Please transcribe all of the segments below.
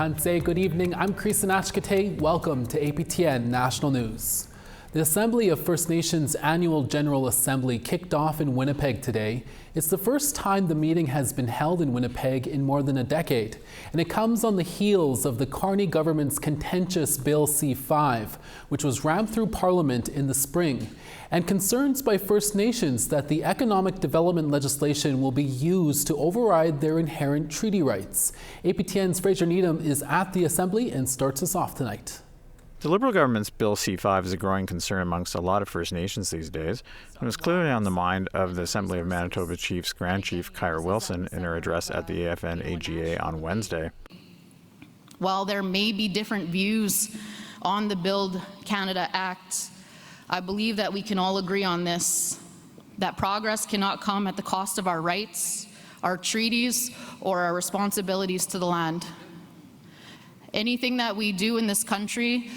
Kanse. Good evening. I'm Chris Anashkate. Welcome to APTN National News. The Assembly of First Nations Annual General Assembly kicked off in Winnipeg today. It's the first time the meeting has been held in Winnipeg in more than a decade, and it comes on the heels of the Carney government's contentious Bill C-5, which was rammed through Parliament in the spring, and concerns by First Nations that the economic development legislation will be used to override their inherent treaty rights. APTN's Fraser Needham is at the Assembly and starts us off tonight. The Liberal government's Bill C-5 is a growing concern amongst a lot of First Nations these days, and was clearly on the mind of the Assembly of Manitoba Chief's Grand Chief Kyra Wilson in her address at the AFN AGA on Wednesday. While there may be different views on the Build Canada Act, I believe that we can all agree on this, that progress cannot come at the cost of our rights, our treaties, or our responsibilities to the land. Anything that we do in this country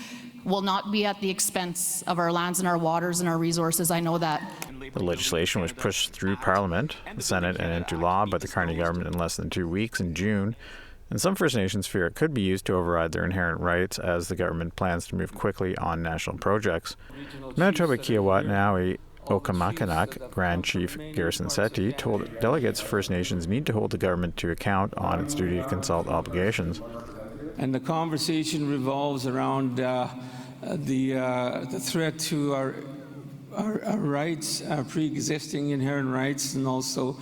will not be at the expense of our lands and our waters and our resources. I know that. The legislation was pushed through Parliament, the Senate, and into law by the Carney government in less than 2 weeks in June, and some First Nations fear it could be used to override their inherent rights as the government plans to move quickly on national projects. Manitoba Kiawatnawi Okamakanak Grand Chief Garrison Setti told delegates First Nations need to hold the government to account on its duty to consult obligations. And the conversation revolves around the threat to our rights, our pre-existing inherent rights, and also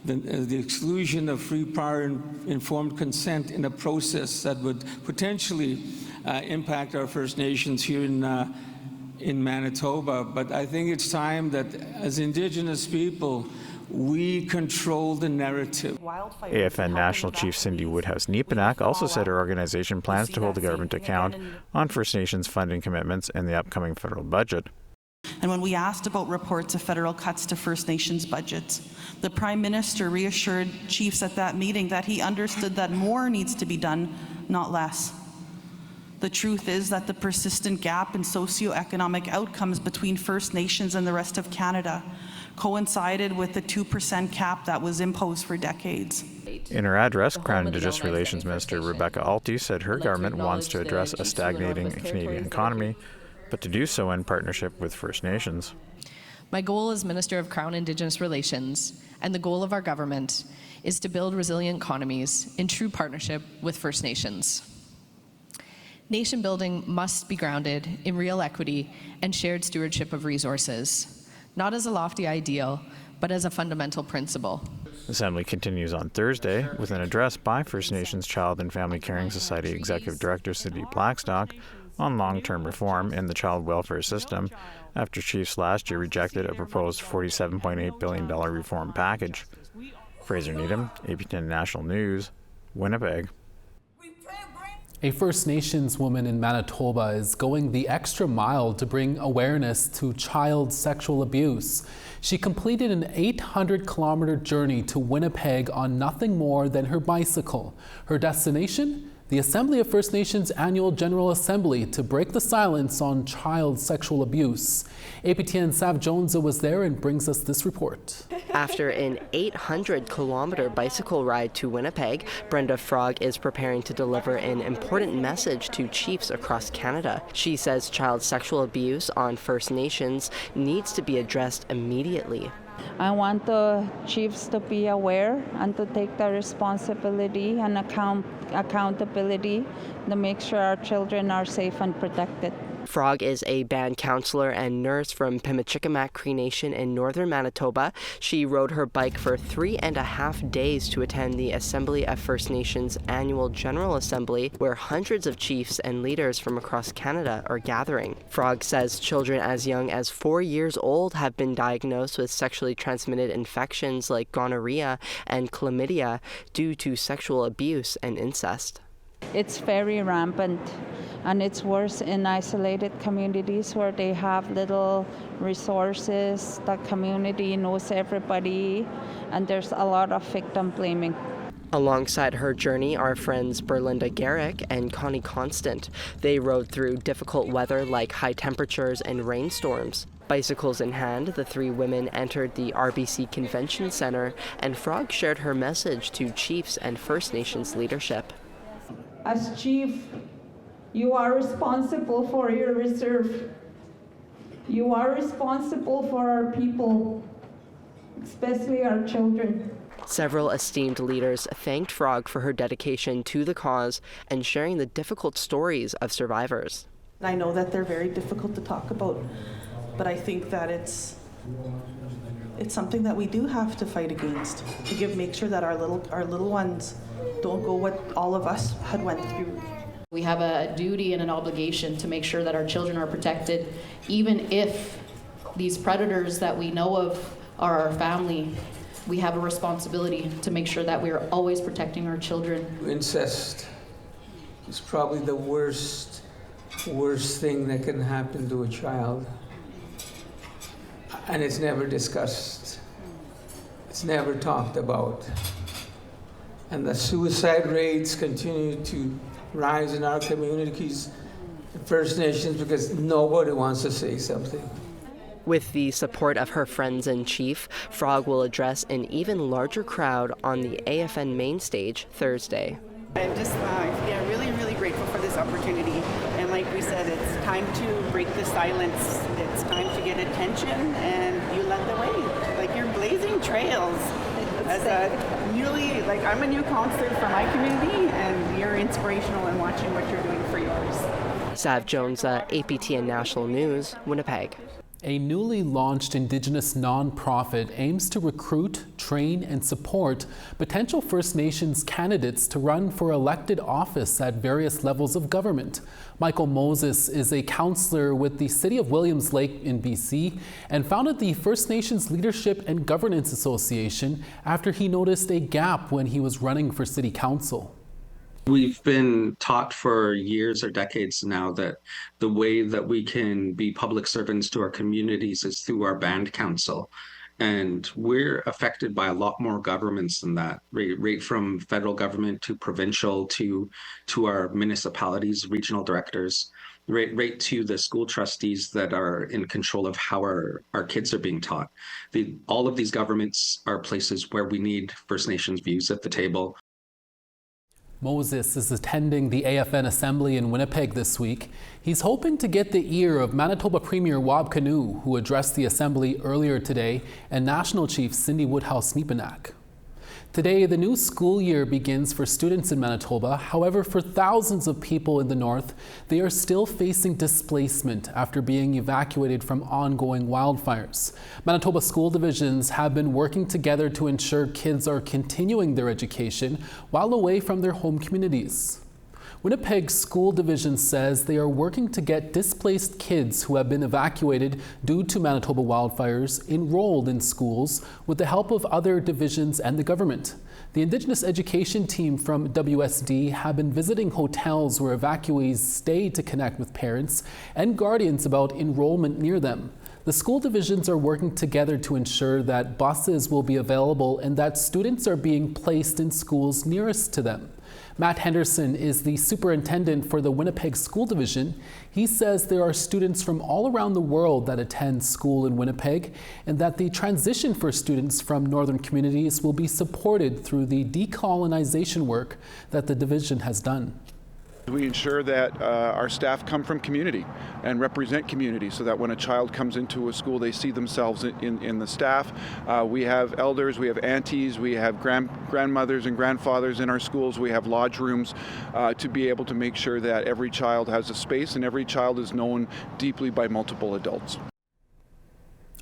the exclusion of free, prior, informed consent in a process that would potentially impact our First Nations here in Manitoba. But I think it's time that, as Indigenous people, we control the narrative. AFN National Chief Cindy Woodhouse-Neepanak also said her organization plans to hold the government to account on First Nations funding commitments in the upcoming federal budget. And when we asked about reports of federal cuts to First Nations budgets, the Prime Minister reassured chiefs at that meeting that he understood that more needs to be done, not less. The truth is that the persistent gap in socioeconomic outcomes between First Nations and the rest of Canada coincided with the 2% cap that was imposed for decades. In her address, Crown Indigenous Relations Minister Rebecca Alty said her government wants to address a stagnating Canadian economy, but to do so in partnership with First Nations. My goal as Minister of Crown Indigenous Relations, and the goal of our government, is to build resilient economies in true partnership with First Nations. Nation building must be grounded in real equity and shared stewardship of resources, not as a lofty ideal, but as a fundamental principle. The Assembly continues on Thursday with an address by First Nations Child and Family Caring Society Executive Director Cindy Blackstock on long-term reform in the child welfare system after chiefs last year rejected a proposed $47.8 billion reform package. Fraser Needham, APTN National News, Winnipeg. A First Nations woman in Manitoba is going the extra mile to bring awareness to child sexual abuse. She completed an 800-kilometer journey to Winnipeg on nothing more than her bicycle. Her destination? The Assembly of First Nations Annual General Assembly to break the silence on child sexual abuse. APTN Sav Jonesa was there and brings us this report. After an 800-kilometer bicycle ride to Winnipeg, Brenda Frog is preparing to deliver an important message to chiefs across Canada. She says child sexual abuse on First Nations needs to be addressed immediately. I want the chiefs to be aware and to take the responsibility and accountability to make sure our children are safe and protected. Frog is a band counselor and nurse from Pimicikamak Cree Nation in northern Manitoba. She rode her bike for 3.5 days to attend the Assembly of First Nations Annual General Assembly, where hundreds of chiefs and leaders from across Canada are gathering. Frog says children as young as 4 years old have been diagnosed with sexually transmitted infections like gonorrhea and chlamydia due to sexual abuse and incest. It's very rampant, and it's worse in isolated communities where they have little resources. The community knows everybody, and there's a lot of victim blaming. Alongside her journey are friends Berlinda Garrick and Connie Constant. They rode through difficult weather like high temperatures and rainstorms. Bicycles in hand, the three women entered the RBC Convention Centre, and Frog shared her message to Chiefs and First Nations leadership. As chief, you are responsible for your reserve. You are responsible for our people, especially our children. Several esteemed leaders thanked Frog for her dedication to the cause and sharing the difficult stories of survivors. I know that they're very difficult to talk about, but I think that it's something that we do have to fight against to make sure that our little ones don't go what all of us had went through. We have a duty and an obligation to make sure that our children are protected, even if these predators that we know of are our family. We have a responsibility to make sure that we are always protecting our children. Incest is probably the worst thing that can happen to a child. And it's never discussed. It's never talked about. And the suicide rates continue to rise in our communities, First Nations, because nobody wants to say something. With the support of her friends and chief, Frog will address an even larger crowd on the AFN main stage Thursday. I'm just really, really grateful for this opportunity. And like we said, it's time to break the silence. It's time to get attention, and you led the way. Like, you're blazing trails. As I'm a new counselor for my community, and you're inspirational in watching what you're doing for yours. Sav Jones, APTN National News, Winnipeg. A newly launched Indigenous nonprofit aims to recruit, train, and support potential First Nations candidates to run for elected office at various levels of government. Michael Moses is a councillor with the City of Williams Lake in BC and founded the First Nations Leadership and Governance Association after he noticed a gap when he was running for City Council. We've been taught for years or decades now that the way that we can be public servants to our communities is through our band council. And we're affected by a lot more governments than that, right from federal government to provincial to our municipalities, regional directors, right to the school trustees that are in control of how our kids are being taught. All of these governments are places where we need First Nations views at the table. Moses is attending the AFN Assembly in Winnipeg this week. He's hoping to get the ear of Manitoba Premier Wab Kinew, who addressed the Assembly earlier today, and National Chief Cindy Woodhouse-Nepenak. Today, the new school year begins for students in Manitoba. However, for thousands of people in the north, they are still facing displacement after being evacuated from ongoing wildfires. Manitoba school divisions have been working together to ensure kids are continuing their education while away from their home communities. Winnipeg School Division says they are working to get displaced kids who have been evacuated due to Manitoba wildfires enrolled in schools with the help of other divisions and the government. The Indigenous education team from WSD have been visiting hotels where evacuees stay to connect with parents and guardians about enrollment near them. The school divisions are working together to ensure that buses will be available and that students are being placed in schools nearest to them. Matt Henderson is the superintendent for the Winnipeg School Division. He says there are students from all around the world that attend school in Winnipeg and that the transition for students from northern communities will be supported through the decolonization work that the division has done. We ensure that our staff come from community and represent community so that when a child comes into a school, they see themselves in the staff. We have elders, we have aunties, we have grandmothers and grandfathers in our schools. We have lodge rooms to be able to make sure that every child has a space and every child is known deeply by multiple adults.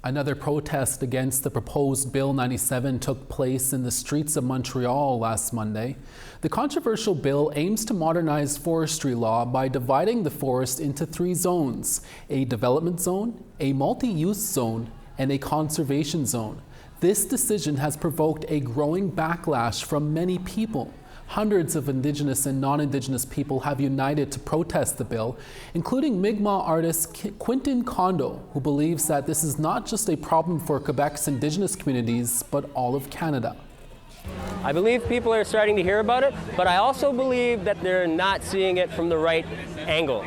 Another protest against the proposed Bill 97 took place in the streets of Montreal last Monday. The controversial bill aims to modernize forestry law by dividing the forest into 3 zones: a development zone, a multi-use zone, and a conservation zone. This decision has provoked a growing backlash from many people. Hundreds of Indigenous and non-Indigenous people have united to protest the bill, including Mi'kmaq artist Quentin Kondo, who believes that this is not just a problem for Quebec's Indigenous communities, but all of Canada. I believe people are starting to hear about it, but I also believe that they're not seeing it from the right angle.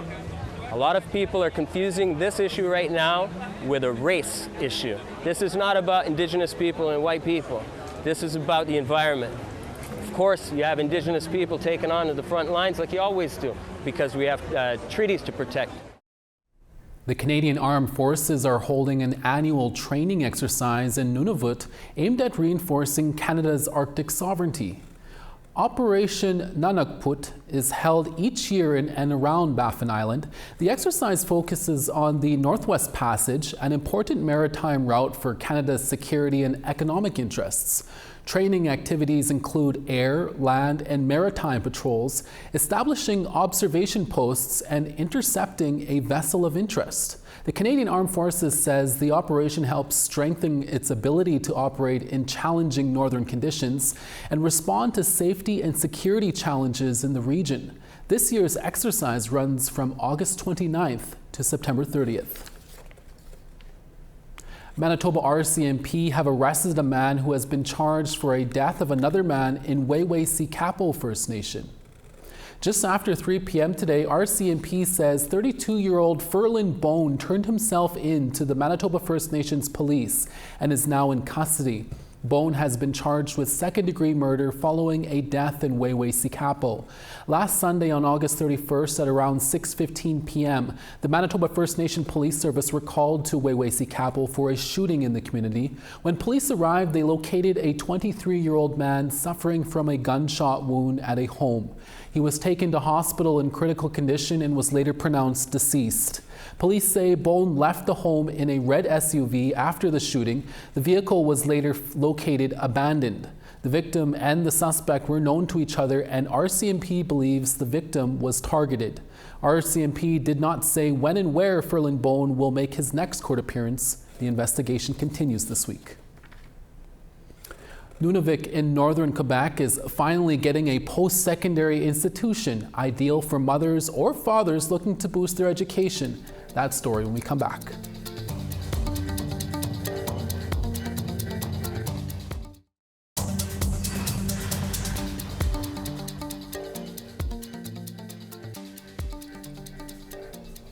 A lot of people are confusing this issue right now with a race issue. This is not about Indigenous people and white people. This is about the environment. course, you have Indigenous people taken on to the front lines like you always do, because we have treaties to protect. The Canadian Armed Forces are holding an annual training exercise in Nunavut aimed at reinforcing Canada's Arctic sovereignty. Operation Nanakput is held each year in and around Baffin Island. The exercise focuses on the Northwest Passage, an important maritime route for Canada's security and economic interests. Training activities include air, land, and maritime patrols, establishing observation posts, and intercepting a vessel of interest. The Canadian Armed Forces says the operation helps strengthen its ability to operate in challenging northern conditions and respond to safety and security challenges in the region. This year's exercise runs from August 29th to September 30th. Manitoba RCMP have arrested a man who has been charged for a death of another man in Wew'wasi First Nation. Just after 3 p.m. today, RCMP says 32-year-old Ferlin Bone turned himself in to the Manitoba First Nations police and is now in custody. Bone has been charged with second-degree murder following a death in Wew'wasi. Last Sunday on August 31st at around 6:15 p.m., the Manitoba First Nation Police Service were called to Wew'wasi for a shooting in the community. When police arrived, they located a 23-year-old man suffering from a gunshot wound at a home. He was taken to hospital in critical condition and was later pronounced deceased. Police say Bone left the home in a red SUV after the shooting. The vehicle was later located abandoned. The victim and the suspect were known to each other, and RCMP believes the victim was targeted. RCMP did not say when and where Ferlin Bone will make his next court appearance. The investigation continues this week. Nunavik in northern Quebec is finally getting a post-secondary institution, ideal for mothers or fathers looking to boost their education. That story when we come back.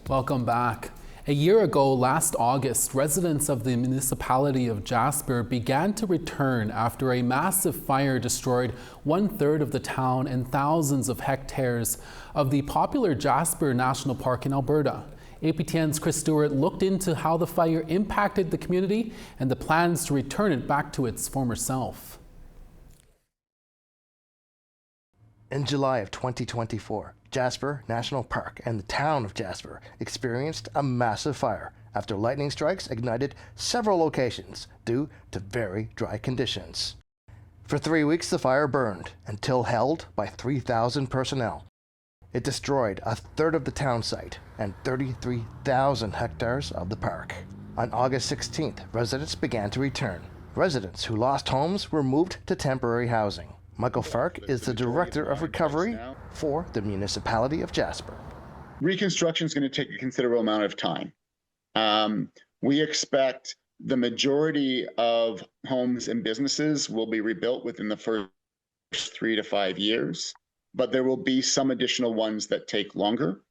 Welcome back. A year ago, last August, residents of the municipality of Jasper began to return after a massive fire destroyed 1/3 of the town and thousands of hectares of the popular Jasper National Park in Alberta. APTN's Chris Stewart looked into how the fire impacted the community and the plans to return it back to its former self. In July of 2024, Jasper National Park and the town of Jasper experienced a massive fire after lightning strikes ignited several locations due to very dry conditions. For 3 weeks, the fire burned until held by 3,000 personnel. It destroyed 1/3 of the town site and 33,000 hectares of the park. On August 16th, residents began to return. Residents who lost homes were moved to temporary housing. Michael Fark is the Director of Recovery for the municipality of Jasper. Reconstruction is going to take a considerable amount of time. We expect the majority of homes and businesses will be rebuilt within the first 3 to 5 years, but there will be some additional ones that take longer.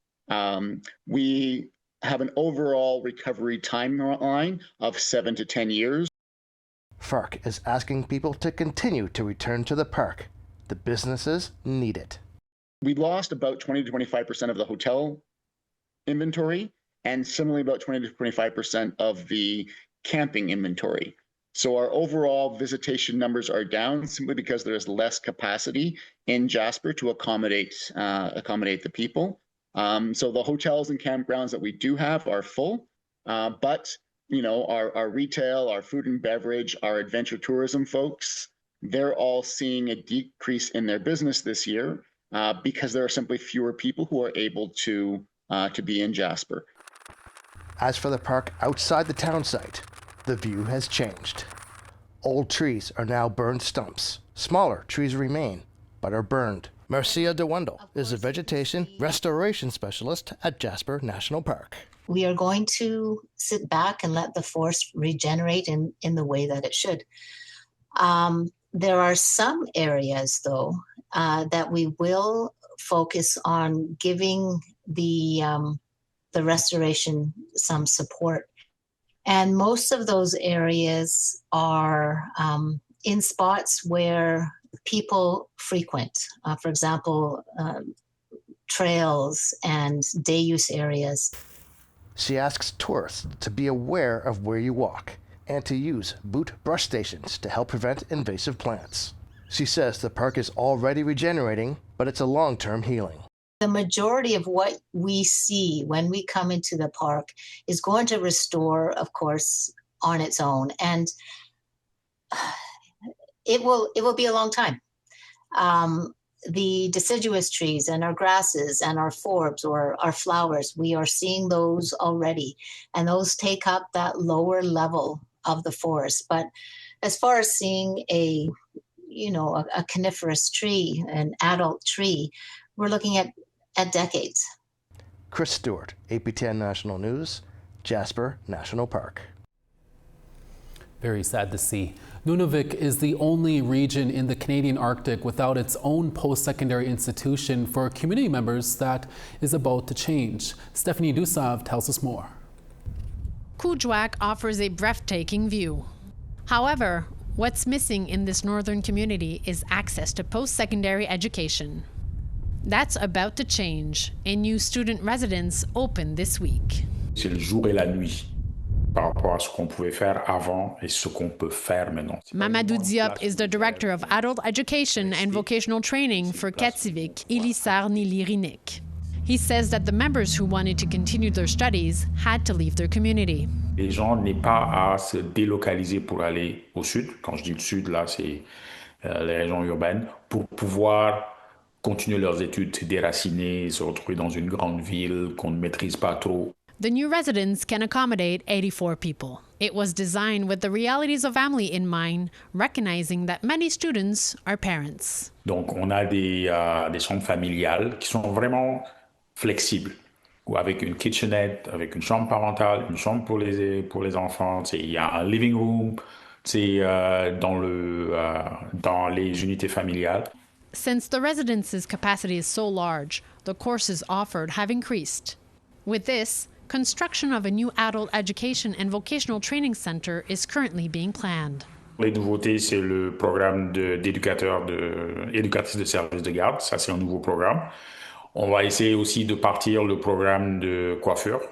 We have an overall recovery timeline of 7 to 10 years. Fark is asking people to continue to return to the park. The businesses need it. We lost about 20 to 25% of the hotel inventory, and similarly about 20 to 25% of the camping inventory. So our overall visitation numbers are down simply because there is less capacity in Jasper to accommodate the people. So the hotels and campgrounds that we do have are full, but our retail, our food and beverage, our adventure tourism folks, they're all seeing a decrease in their business this year because there are simply fewer people who are able to be in Jasper. As for the park outside the town site, the view has changed. Old trees are now burned stumps. Smaller trees remain, but are burned. Marcia DeWendel is a vegetation restoration specialist at Jasper National Park. We are going to sit back and let the forest regenerate in the way that it should. There are some areas, though, that we will focus on giving the restoration some support. And most of those areas are in spots where people frequent. For example, trails and day use areas. She asks tourists to be aware of where you walk and to use boot brush stations to help prevent invasive plants. She says the park is already regenerating, but it's a long-term healing. The majority of what we see when we come into the park is going to restore, of course, on its own. And it will be a long time. The deciduous trees and our grasses and our forbs or our flowers, we are seeing those already. And those take up that lower level of the forest. But as far as seeing a coniferous tree, an adult tree, we're looking at decades. Chris Stewart, APTN National News, Jasper National Park. Very sad to see. Nunavik is the only region in the Canadian Arctic without its own post-secondary institution for community members that is about to change. Stephanie Dusav tells us more. Kuujjuaq offers a breathtaking view. However, what's missing in this northern community is access to post-secondary education. That's about to change. A new student residence opened this week. C'est le jour et la nuit par rapport à ce qu'on pouvait faire avant et ce qu'on peut faire maintenant. Mamadou Diop is the director of adult education and vocational training for Kativik, Ilisar Nilirinik. He says that the members who wanted to continue their studies had to leave their community. Les gens n'aient pas à se délocaliser pour aller au sud. Quand je dis le sud, là, c'est les régions urbaines, pour pouvoir continuer leurs études, se déraciner, se retrouver dans une grande ville qu'on ne maîtrise pas trop. The new residence can accommodate 84 people. It was designed with the realities of family in mind, recognizing that many students are parents. Donc, on a des chambres familiales qui sont vraiment flexibles, ou avec une kitchenette, avec une chambre parentale, une chambre pour les enfants. Il y a un living room dans les unités familiales. Since the residence's capacity is so large, the courses offered have increased. With this, construction of a new adult education and vocational training center is currently being planned. Les nouveautés, c'est le programme éducatrice de service de garde. Ça, c'est un nouveau programme. On va essayer aussi de partir le programme de coiffure.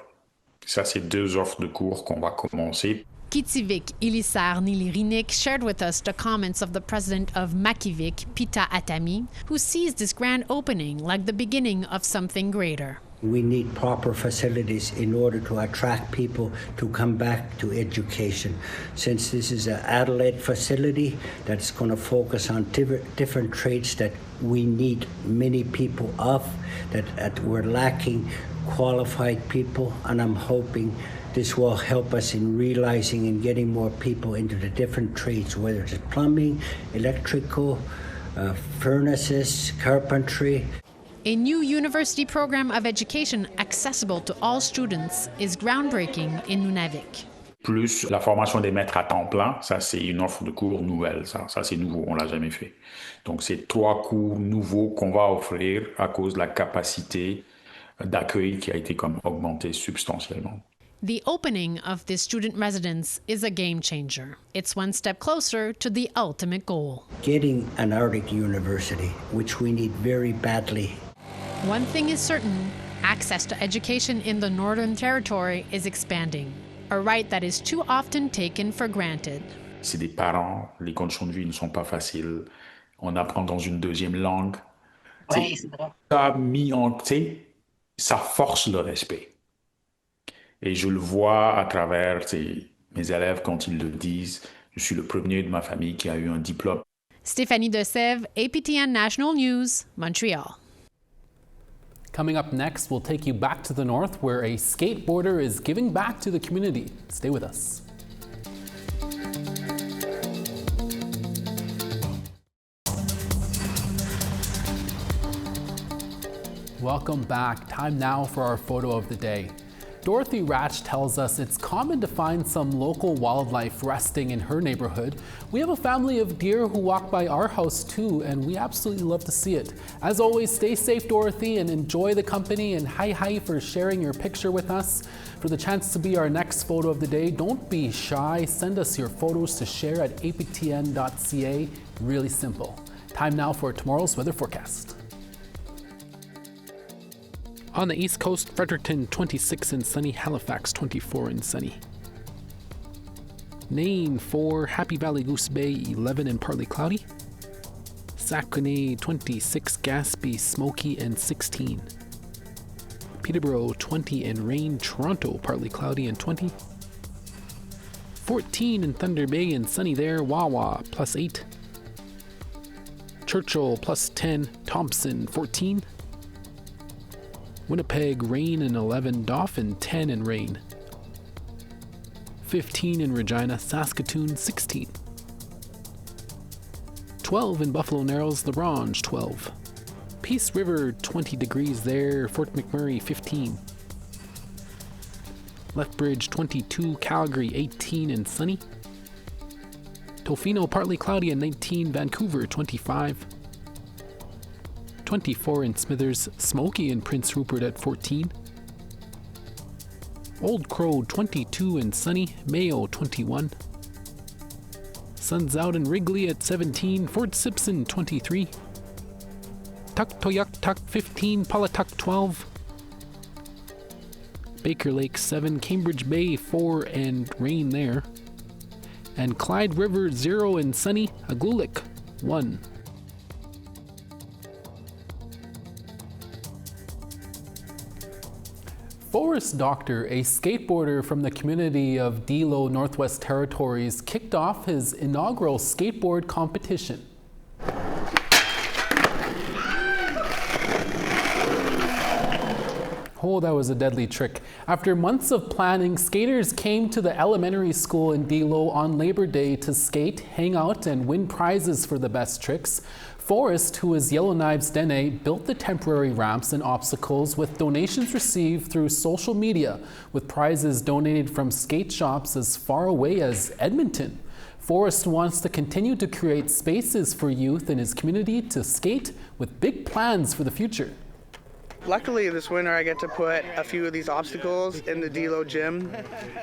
Ça, c'est 2 offres de cours qu'on va commencer. Kitivik Ilisar Nilirinik shared with us the comments of the president of Makivik, Pita Atami, who sees this grand opening like the beginning of something greater. We need proper facilities in order to attract people to come back to education. Since this is an adult facility that's going to focus on different traits that we need many people of, that we're lacking qualified people, and I'm hoping this will help us in realizing and getting more people into the different trades, whether it's plumbing, electrical, furnaces, carpentry. A new university program of education accessible to all students is groundbreaking in Nunavik. Plus la formation des maîtres à temps plein, ça c'est une offre de cours nouvelle, ça c'est nouveau, on l'a jamais fait. Donc c'est 3 cours nouveaux qu'on va offrir à cause de la capacité d'accueil qui a été augmentée substantiellement. The opening of this student residence is a game changer. It's one step closer to the ultimate goal. Getting an Arctic university, which we need very badly. One thing is certain, access to education in the Northern Territory is expanding, a right that is too often taken for granted. C'est des parents, les conditions de vie ne sont pas faciles. On apprend dans une deuxième langue. Oui, c'est vrai. Ça force le respect. Et je le vois à travers mes élèves quand ils le disent. Je suis le premier de ma famille qui a eu un diplôme. Stéphanie Desève, APTN National News, Montreal. Coming up next, we'll take you back to the north where a skateboarder is giving back to the community. Stay with us. Welcome back. Time now for our photo of the day. Dorothy Ratch tells us it's common to find some local wildlife resting in her neighborhood. We have a family of deer who walk by our house too, and we absolutely love to see it. As always, stay safe, Dorothy, and enjoy the company, and hi for sharing your picture with us. For the chance to be our next photo of the day, don't be shy. Send us your photos to share at aptn.ca. Really simple. Time now for tomorrow's weather forecast. On the East Coast, Fredericton 26 and sunny, Halifax 24 and sunny. Nain 4, Happy Valley Goose Bay 11 and partly cloudy. Saguenay 26, Gaspé smoky and 16. Peterborough 20 and rain, Toronto partly cloudy and 20. 14 in Thunder Bay and sunny there, Wawa +8. Churchill +10, Thompson 14. Winnipeg rain and 11, Dauphin 10 and rain. 15 in Regina, Saskatoon 16. 12 in Buffalo Narrows, LaGrange 12. Peace River 20 degrees there, Fort McMurray 15. Lethbridge 22, Calgary 18 and sunny. Tofino partly cloudy and 19, Vancouver 25. 24 in Smithers, smoky in Prince Rupert at 14. Old Crow 22 and sunny, Mayo 21. Sun's out in Wrigley at 17, Fort Simpson 23. Tuktoyaktuk 15, Pawatuck 12. Baker Lake 7, Cambridge Bay 4 and rain there. And Clyde River 0 and sunny, Agulik 1. Forest Doctor, a skateboarder from the community of Dilo, Northwest Territories, kicked off his inaugural skateboard competition. Oh, that was a deadly trick. After months of planning, skaters came to the elementary school in Dilo on Labor Day to skate, hang out, and win prizes for the best tricks. Forrest, who is Yellowknives Dene, built the temporary ramps and obstacles with donations received through social media, with prizes donated from skate shops as far away as Edmonton. Forrest wants to continue to create spaces for youth in his community to skate, with big plans for the future. Luckily this winter I get to put a few of these obstacles in the Dilo gym,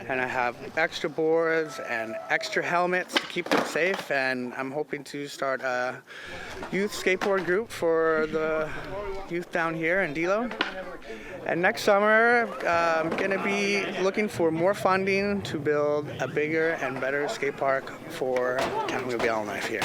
and I have extra boards and extra helmets to keep them safe, and I'm hoping to start a youth skateboard group for the youth down here in Dilo. And next summer I'm going to be looking for more funding to build a bigger and better skate park for County of Yellowknife here.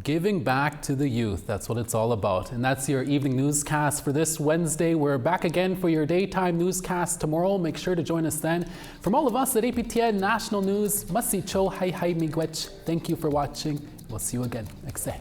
Giving back to the youth, that's what it's all about. And that's your evening newscast for this Wednesday. We're back again for your daytime newscast tomorrow. Make sure to join us then. From all of us at APTN National News, Masi Cho, Hai Hai Miigwech. Thank you for watching. We'll see you again next day.